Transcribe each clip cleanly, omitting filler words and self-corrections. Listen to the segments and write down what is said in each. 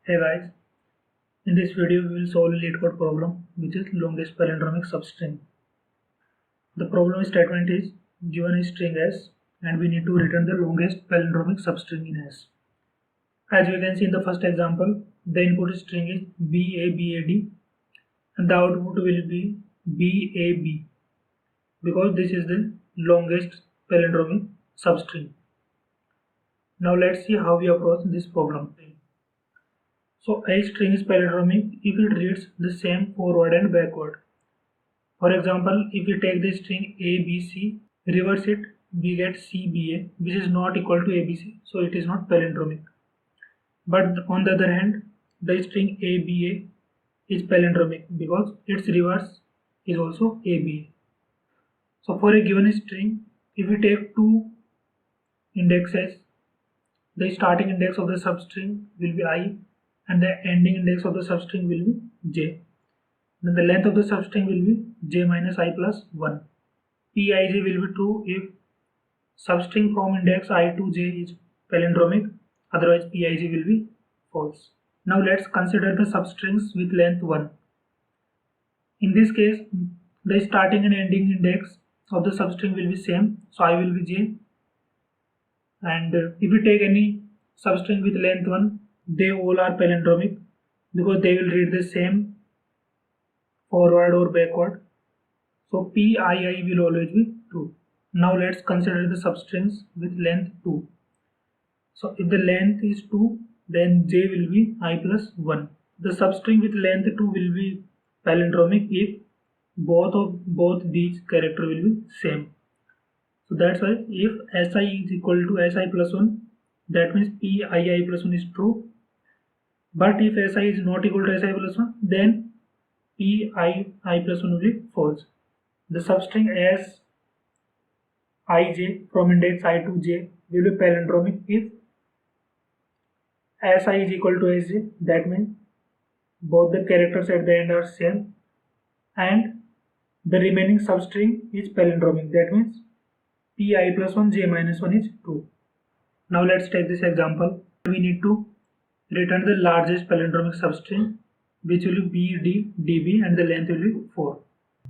Hey guys, in this video we will solve a LeetCode problem which is longest palindromic substring. The problem statement is given a string S and we need to return the longest palindromic substring in S. As we can see in the first example, the input string is BABAD and the output will be BAB because this is the longest palindromic substring. Now let's see how we approach this problem. So a string is palindromic if it reads the same forward and backward. For example, if we take the string ABC, reverse it, we get CBA, which is not equal to ABC, so it is not palindromic. But on the other hand, the string ABA is palindromic because its reverse is also ABA. So for a given string, if we take two indexes, the starting index of the substring will be I and the ending index of the substring will be J. Then the length of the substring will be j minus I plus 1. Pij will be true if substring from index I to j is palindromic, otherwise Pij will be false. Now let's consider the substrings with length 1. In this case, the starting and ending index of the substring will be same, so I will be j. And if we take any substring with length 1, they all are palindromic because they will read the same forward or backward. So Pii will always be true. Now let's consider the substrings with length 2. So if the length is 2, then j will be I plus 1. The substring with length 2 will be palindromic if both these characters will be same. So that's why if Si is equal to Si plus 1, that means Pii plus 1 is true. But if Si is not equal to Si plus 1, then Pii plus 1 will be false. The substring as ij from index I to j will be palindromic if si is equal to sj, that means both the characters at the end are same, and the remaining substring is palindromic, that means pi plus 1 j minus 1 is true. Now let's take this example. We need to return the largest palindromic substring, which will be bd db and the length will be 4.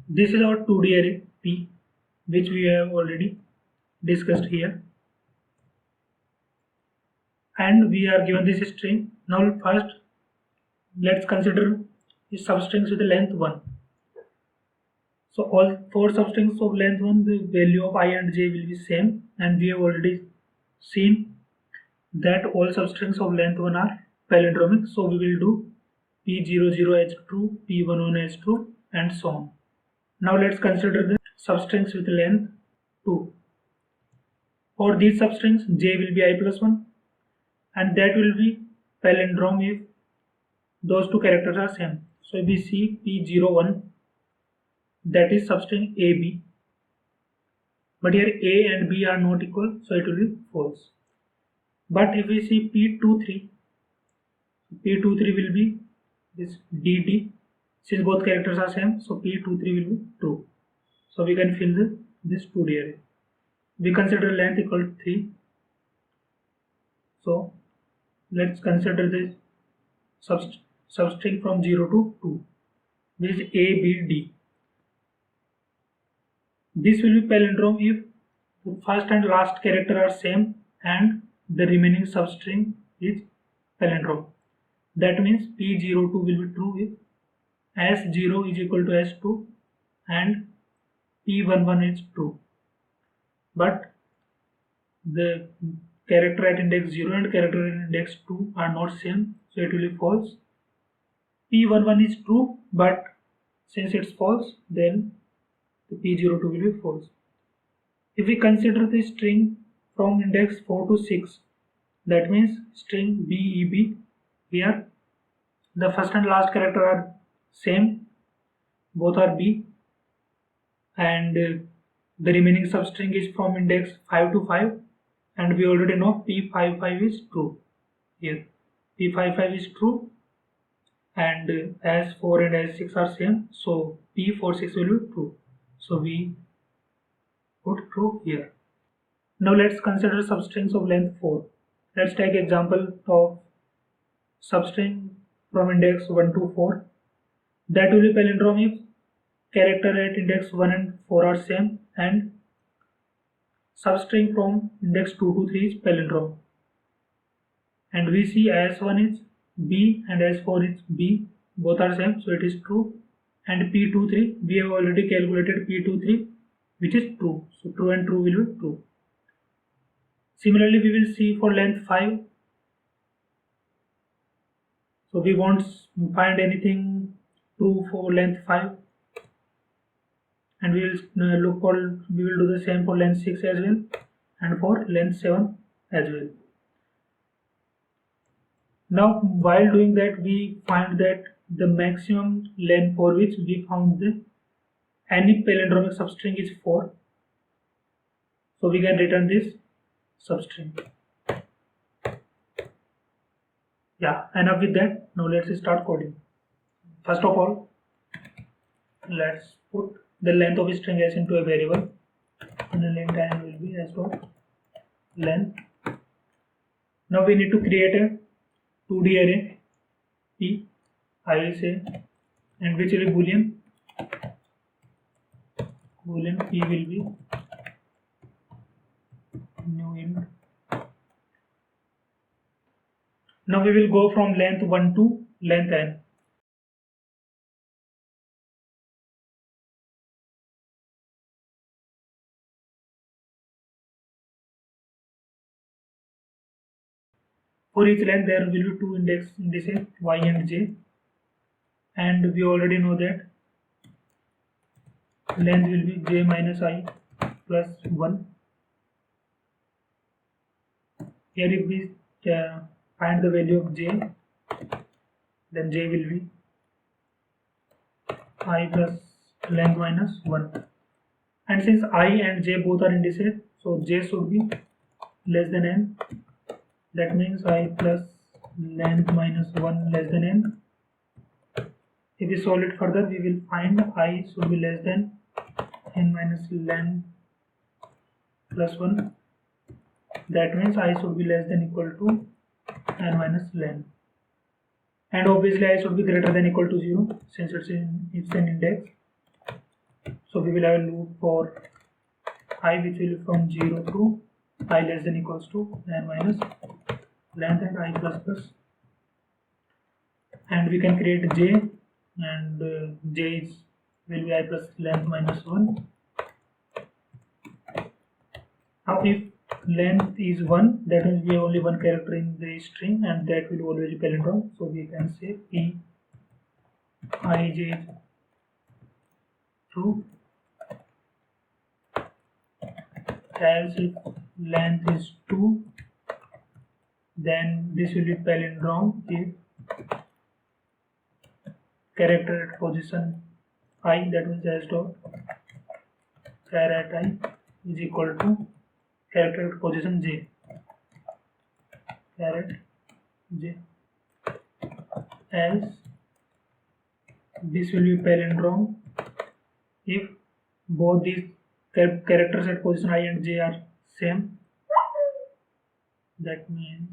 This is our 2D array P, which we have already discussed here. And we are given this string. Now first, let's consider the substrings with the length 1. So all 4 substrings of length 1, the value of I and j will be same, and we have already seen that all substrings of length 1 are palindromic. So we will do P00 as true, P11 as true, and so on. Now let's consider the substrings with length 2. For these substrings, j will be I plus 1, and that will be palindrome if those two characters are same. So if we see P01, that is substring AB, but here A and B are not equal, so it will be false. But if we see P23, P23 will be this DD, since both characters are same, so P23 will be true. So we can fill this 2D array. We consider length equal to 3. So let's consider this substring from 0 to 2, which is A, B, D. This will be palindrome if the first and last character are same and the remaining substring is palindrome. That means P02 will be true if S0 is equal to S2 and P11 is true. But the character at index 0 and character at index 2 are not same, so it will be false. P11 is true, but since it's false, then the P02 will be false. If we consider the string from index 4 to 6, that means string BEB, here the first and last character are same, both are B, and the remaining substring is from index 5 to 5, and we already know P55 is true. Here P55 is true, and S4 and S6 are same, so P46 will be true. So we put true here. Now let's consider substrings of length 4. Let's take example of substring from index 1 to 4. That will be palindromic. Character at index 1 and 4 are same, and substring from index 2 to 3 is palindrome. And we see as1 is B and as4 is B, both are same, so it is true. And P23, we have already calculated P23, which is true, so true and true will be true. Similarly, we will see for length 5. So we won't find anything true for length 5, and we will do the same for length 6 as well, and for length 7 as well. Now while doing that, we find that the maximum length for which we found any palindromic substring is 4. So we can return this substring. Yeah, enough with that. Now let's start coding. First of all, let's put the length of a string s into a variable, and the length n will be s dot length. Now we need to create a 2D array P, I will say, and which will be boolean. Boolean P will be new int. Now we will go from length 1 to length n. For each length there will be two indices y and j, and we already know that length will be j minus I plus 1. Here if we find the value of j, then j will be I plus length minus 1. And since I and j both are indices, so j should be less than n. That means I plus length minus 1 less than n. If we solve it further, we will find I should be less than n minus length plus 1. That means I should be less than equal to n minus length. And obviously I should be greater than equal to 0 since it's an index. So we will have a loop for I which will be from 0 to I less than equals to n minus length and I plus plus. And we can create j, and j will be I plus length minus 1. Now if length is 1, that means we have only one character in the string, and that will always be palindrome. So we can say P I j is true, else if length is 2, then this will be palindrome if character at position I, that means s dot char at I is equal to character at position j, char at j, else this will be palindrome if both these characters at position I and j are same. That means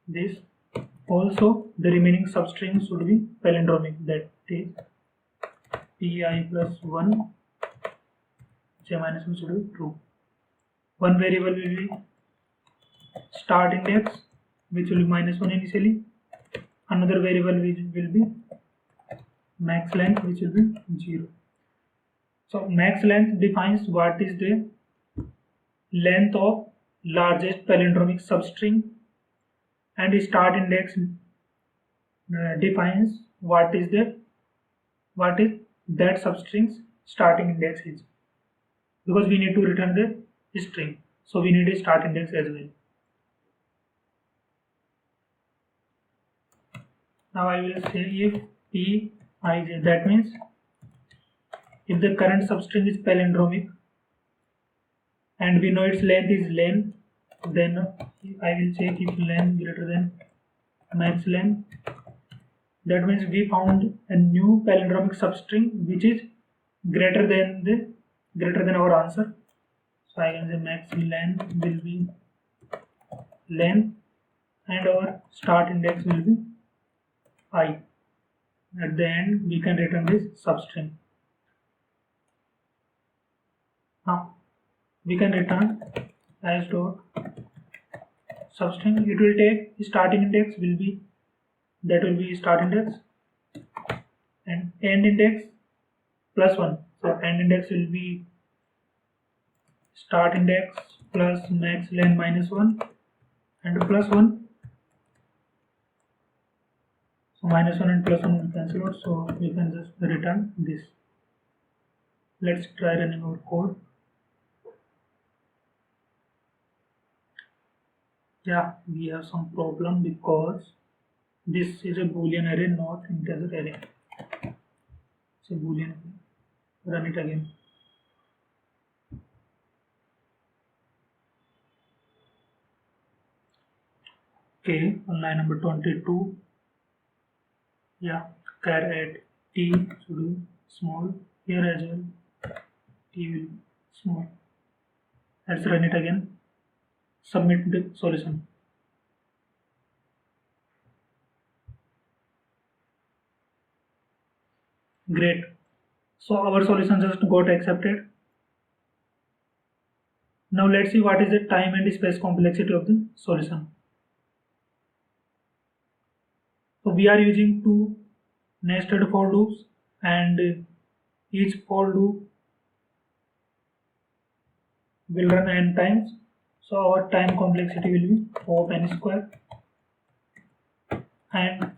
this. Also the remaining substring should be palindromic, that is pi plus 1 j minus 1 should be true. One variable will be start index, which will be minus 1 initially. Another variable which will be max length, which will be 0. So max length defines what is the length of largest palindromic substring, and start index defines what is that substring's starting index is, because we need to return the string, so we need a start index as well. Now I will say if P I j, that means if the current substring is palindromic and we know its length is len, then I will check if len greater than max len. That means we found a new palindromic substring which is greater than our answer. So I can say max len will be length, and our start index will be I. At the end we can return this substring. Now we can return as dot substring. It will take starting index will be start index and end index plus 1. So end index will be start index plus max length minus 1 and plus 1. So minus 1 and plus 1 will cancel out, so we can just return this. Let's try running our code. Yeah, we have some problem because this is a boolean array, not integer array. It's a boolean array. Run it again. Okay, on line number 22. Yeah, char at t should be small. Here as well, t will be small. Let's run it again. Submit the solution. Great. So our solution just got accepted. Now let's see what is the time and space complexity of the solution. So we are using two nested for loops, and each for loop will run n times. So our time complexity will be O of n square, and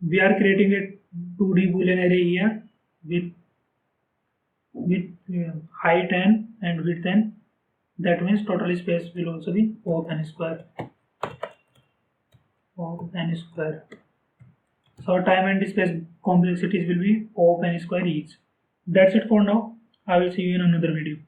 we are creating a 2D boolean array here with height n and width n. That means total space will also be O of n square. O of n square. So our time and space complexities will be O of n square each. That's it for now. I will see you in another video.